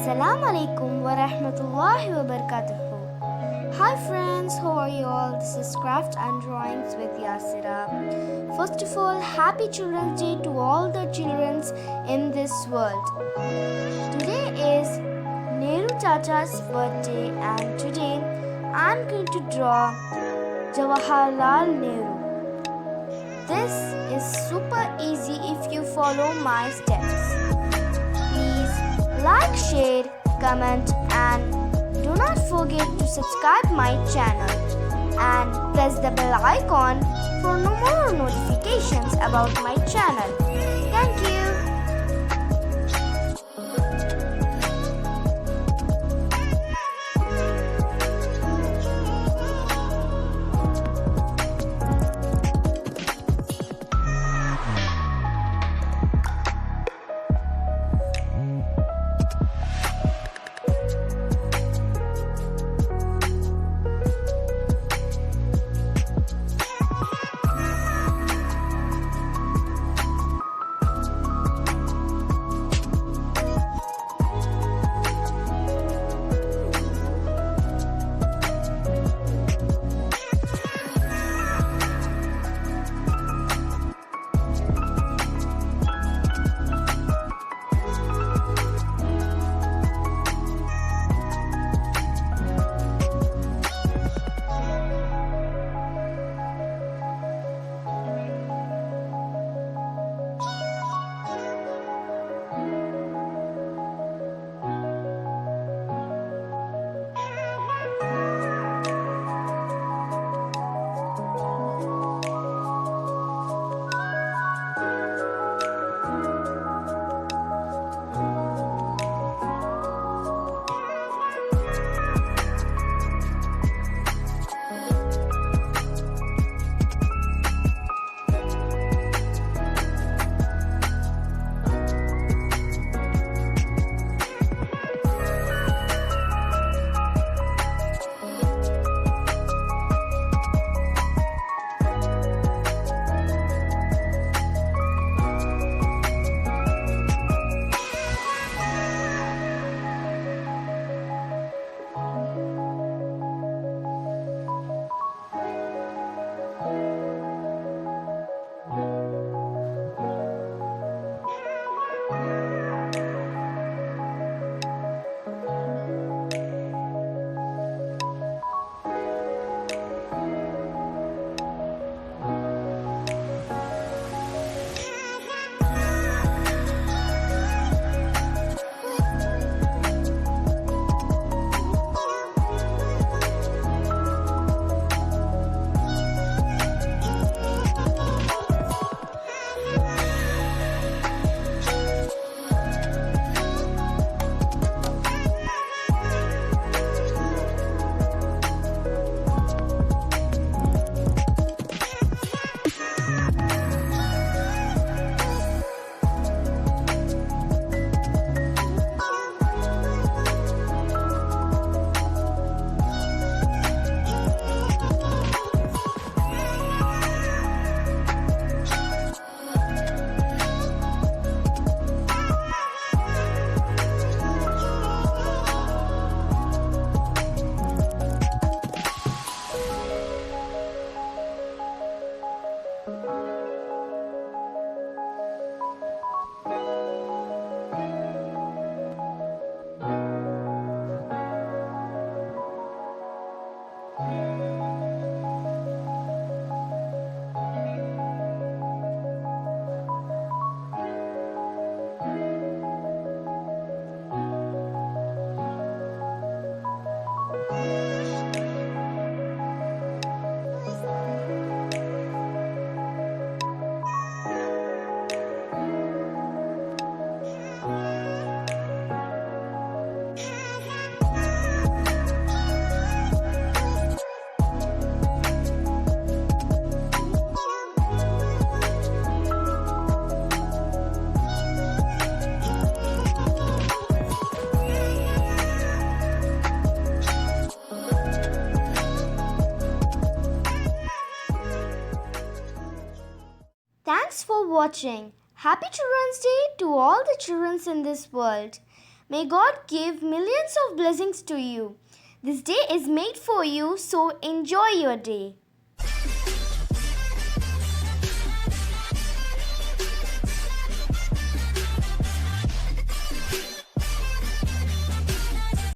Assalamu alaikum wa rahmatullahi wa barakatuhu. Hi friends, how are you all? This is Craft and Drawings with Yasira. First of all, happy Children's Day to all the children in this world. Today is Nehru Chacha's birthday and today I am going to draw Jawaharlal Nehru. This is super easy if you follow my steps. Please like, share, comment and do not forget to subscribe my channel and press the bell icon for no more notifications about my channel. Thank you. Thanks for watching. Happy Children's Day to all the children in this world. May God give millions of blessings to you. This day is made for you, so enjoy your day.